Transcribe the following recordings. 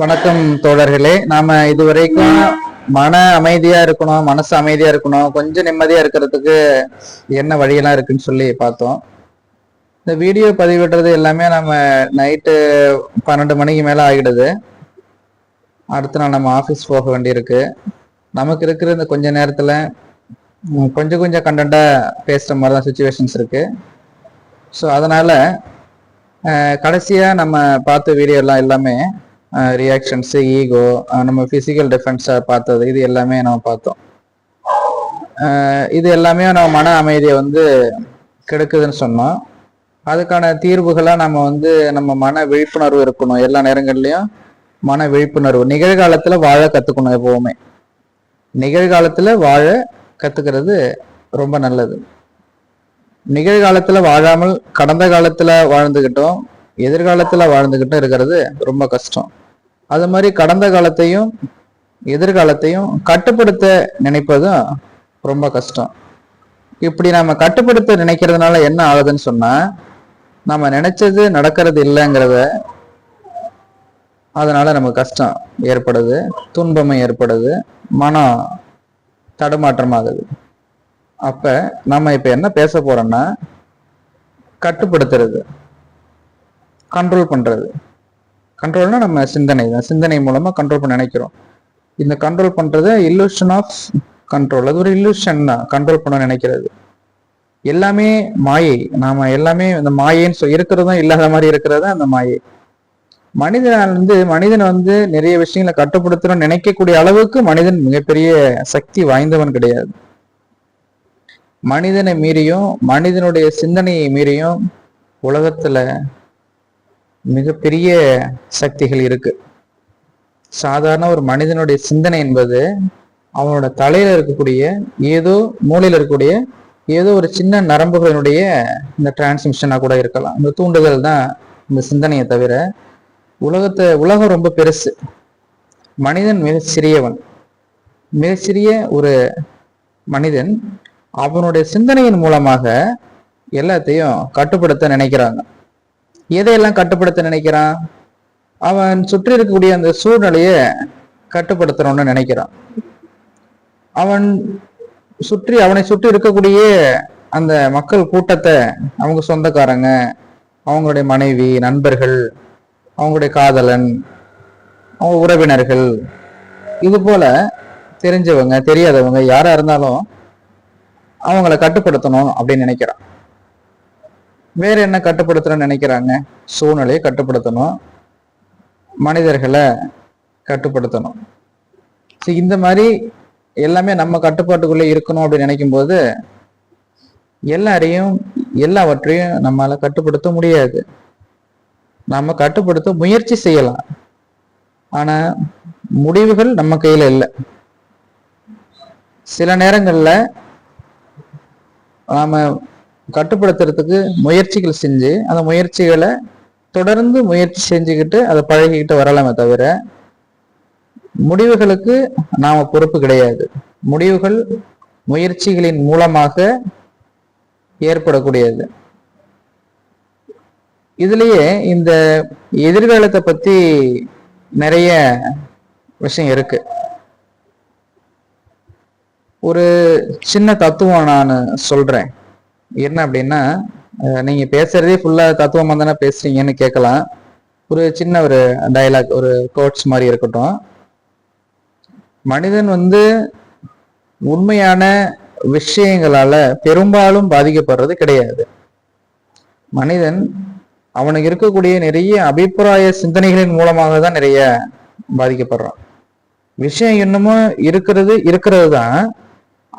வணக்கம் தோழர்களே. நாம இதுவரைக்கும் மன அமைதியா இருக்கணும், மனசு அமைதியா இருக்கணும், கொஞ்சம் நிம்மதியா இருக்கிறதுக்கு என்ன வழியெல்லாம் இருக்குன்னு சொல்லி பார்த்தோம். இந்த வீடியோ பதிவிடுறது எல்லாமே நம்ம நைட்டு 12 மணிக்கு மேல ஆகிடுது. அடுத்த நாள் நம்ம ஆஃபீஸ் போக வேண்டியிருக்கு. நமக்கு இருக்கிற இந்த கொஞ்ச நேரத்துல கொஞ்சம் கொஞ்சம் கண்டென்ட்டா பேசுற மாதிரி தான் சுச்சுவேஷன்ஸ் இருக்கு. ஸோ அதனால கடைசியா நம்ம பார்த்த வீடியோ எல்லாம் எல்லாமே ரியாக்ஷன்ஸ், ஈகோ, நம்ம பிசிக்கல் டிஃபென்ஸை பார்த்தது, இது எல்லாமே நம்ம பார்த்தோம். இது எல்லாமே நம்ம மன அமைதியை கெடுக்குதுன்னு சொன்னோம். அதுக்கான தீர்வுகளாக நம்ம மன விழிப்புணர்வு இருக்கணும். எல்லா நேரங்கள்லையும் மன விழிப்புணர்வு, நிகழ்காலத்துல வாழ கத்துக்கணும். எப்பவுமே நிகழ்காலத்துல வாழ கத்துக்கிறது ரொம்ப நல்லது. நிகழ்காலத்துல வாழாமல் கடந்த காலத்துல வாழ்ந்துகிட்டோம், எதிர்காலத்துல வாழ்ந்துகிட்டும் இருக்கிறது ரொம்ப கஷ்டம். அது மாதிரி கடந்த காலத்தையும் எதிர்காலத்தையும் கட்டுப்படுத்த நினைப்பதும் ரொம்ப கஷ்டம். இப்படி நம்ம கட்டுப்படுத்த நினைக்கிறதுனால என்ன ஆகுதுன்னு சொன்னா, நம்ம நினைச்சது நடக்கிறது இல்லைங்கிறத, அதனால நமக்கு கஷ்டம் ஏற்படுது, துன்பமும் ஏற்படுது, மனம் தடுமாற்றமாகுது. அப்ப நம்ம இப்ப என்ன பேச போறோம்னா, கட்டுப்படுத்துறது, கண்ட்ரோல் பண்றது. கண்ட்ரோல்னா நம்ம சிந்தனை தான். சிந்தனை மூலமா கண்ட்ரோல் பண்ண நினைக்கிறோம். இந்த கண்ட்ரோல் பண்றது இல்லூஷன் ஆஃப் கண்ட்ரோல். அது ஒரு இல்லூஷன் தான், கண்ட்ரோல் பண்ண நினைக்கிறது. எல்லாமே மாயை. நாம எல்லாமே இந்த மாயைன்னு இருக்கிறதும் இல்லாத மாதிரி இருக்கிறது அந்த மாயை. மனிதன் நிறைய விஷயங்களை கட்டுப்படுத்தணும்னு நினைக்கக்கூடிய அளவுக்கு மனிதன் மிகப்பெரிய சக்தி வாய்ந்தவன் கிடையாது. மனிதனை மீறியும் மனிதனுடைய சிந்தனையை மீறியும் உலகத்துல மிகப்பெரிய சக்திகள் இருக்கு. சாதாரண ஒரு மனிதனுடைய சிந்தனை என்பது அவனோட தலையில இருக்கக்கூடிய ஏதோ மூலையில இருக்கக்கூடிய ஏதோ ஒரு சின்ன நரம்புகளினுடைய இந்த டிரான்ஸ்மிஷனா கூட இருக்கலாம். இந்த தூண்டுதல் தான் இந்த சிந்தனையை தவிர உலகம் ரொம்ப பெருசு. மனிதன் மிக சிறியவன். மிகச்சிறிய ஒரு மனிதன் அவனுடைய சிந்தனையின் மூலமாக எல்லாத்தையும் கட்டுப்படுத்த நினைக்கிறாங்க. எதையெல்லாம் கட்டுப்படுத்த நினைக்கிறான்? அவன் சுற்றி இருக்கக்கூடிய அந்த சூழ்நிலையை கட்டுப்படுத்தணும்னு நினைக்கிறான். அவனை சுற்றி இருக்கக்கூடிய அந்த மக்கள் கூட்டத்தை, அவங்க சொந்தக்காரங்க, அவங்களுடைய மனைவி, நண்பர்கள், அவங்களுடைய காதலன், அவங்க உறவினர்கள், இது போல தெரிஞ்சவங்க தெரியாதவங்க யாரா இருந்தாலும் அவங்கள கட்டுப்படுத்தணும் அப்படின்னு நினைக்கிறான். வேற என்ன கட்டுப்படுத்தணும்னு நினைக்கிறாங்க? சூழ்நிலையை கட்டுப்படுத்தணும், மனிதர்களை கட்டுப்படுத்தணும். இந்த மாதிரி எல்லாமே நம்ம கட்டுப்பாட்டுக்குள்ளே இருக்கணும் அப்படின்னு நினைக்கும் போது எல்லாவற்றையும் நம்மளால கட்டுப்படுத்த முடியாது. நாம கட்டுப்படுத்த முயற்சி செய்யலாம், ஆனா முடிவுகள் நம்ம கையில இல்லை. சில நேரங்கள்ல நாம கட்டுப்படுத்துறதுக்கு முயற்சிகள் செஞ்சு அந்த முயற்சிகளை தொடர்ந்து முயற்சி செஞ்சுக்கிட்டு அதை பழகிக்கிட்டு வரலாமே தவிர முடிவுகளுக்கு நாம பொறுப்பு கிடையாது. முடிவுகள் முயற்சிகளின் மூலமாக ஏற்படக்கூடியது. இதுலயே இந்த எதிர்காலத்தை பத்தி நிறைய விஷயம் இருக்கு. ஒரு சின்ன தத்துவம் நான் சொல்றேன். என்ன அப்படின்னா, நீங்க பேசுறதே ஃபுல்லா தத்துவமா தானே பேசுறீங்கன்னு கேட்கலாம். ஒரு சின்ன ஒரு டயலாக், ஒரு கோட்ஸ் மாதிரி இருக்கட்டும். மனிதன் உண்மையான விஷயங்களால பெரும்பாலும் பாதிக்கப்படுறது கிடையாது. மனிதன் அவனுக்கு இருக்கக்கூடிய நிறைய அபிப்பிராய சிந்தனைகளின் மூலமாக தான் நிறைய பாதிக்கப்படுறான். விஷயம் இன்னமும் இருக்கிறது தான்.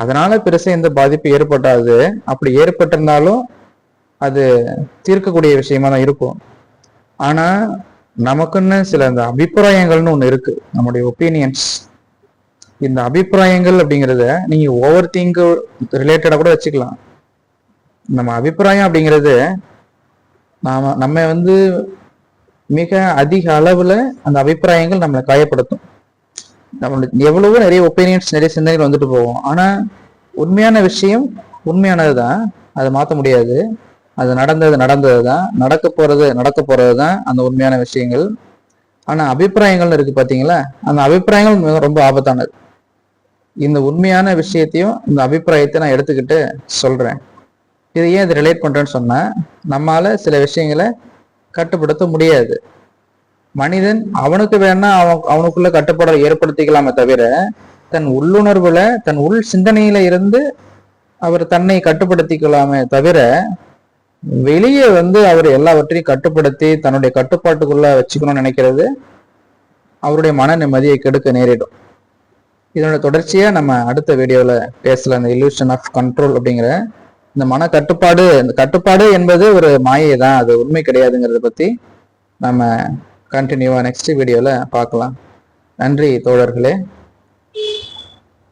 அதனால பெருசா எந்த பாதிப்பு ஏற்பட்டாது. அப்படி ஏற்பட்டிருந்தாலும் அது தீர்க்கக்கூடிய விஷயமா தான் இருக்கும். ஆனா நமக்குன்னு சில இந்த அபிப்பிராயங்கள்னு ஒண்ணு இருக்கு, நம்முடைய ஒப்பீனியன்ஸ். இந்த அபிப்பிராயங்கள் அப்படிங்கிறத நீங்க ஓவர் திங்க் ரிலேட்டடா கூட வச்சுக்கலாம். நம்ம அபிப்பிராயம் அப்படிங்கிறது நம்ம மிக அதிக அளவுல அந்த அபிப்பிராயங்கள் நம்மளை காயப்படுத்தும். நம்மளுக்கு எவ்வளவோ நிறைய ஒப்பீனியன்ஸ், நிறைய சிந்தனைகள் வந்துட்டு போகும். ஆனா உண்மையான விஷயம் உண்மையானதுதான், அதை மாற்ற முடியாது. அது நடந்தது தான், நடக்க போறது தான் அந்த உண்மையான விஷயங்கள். ஆனா அபிப்பிராயங்கள் இருக்கு பாத்தீங்களா, அந்த அபிப்பிராயங்கள் ரொம்ப ஆபத்தானது. இந்த உண்மையான விஷயத்தையும் இந்த அபிப்பிராயத்தை நான் எடுத்துக்கிட்டு சொல்றேன். இது ஏன் இதை ரிலேட் பண்றேன்னு சொன்னா, நம்மால சில விஷயங்களை கட்டுப்படுத்த முடியாது. மனிதன் அவனுக்கு வேணா அவனுக்குள்ள கட்டுப்பாடை ஏற்படுத்திக்கலாமே தவிர, தன் உள்ளுணர்வுல தன் உள் சிந்தனையில இருந்து அவர் தன்னை கட்டுப்படுத்திக்கலாமே தவிர, வெளியே அவர் எல்லாவற்றையும் கட்டுப்படுத்தி தன்னுடைய கட்டுப்பாட்டுக்குள்ள வச்சுக்கணும்னு நினைக்கிறது அவருடைய மன நிம்மதியை கெடுக்க நேரிடும். இதனோட தொடர்ச்சியா நம்ம அடுத்த வீடியோல பேசலாம். இந்த இல்லூஷன் ஆஃப் கண்ட்ரோல் அப்படிங்கிற இந்த மன கட்டுப்பாடு, இந்த கட்டுப்பாடு என்பது ஒரு மாயை தான், அது உண்மை கிடையாதுங்கிறத பத்தி நம்ம கண்டினியூவா நெக்ஸ்ட் வீடியோல பார்க்கலாம். நன்றி தோழர்களே.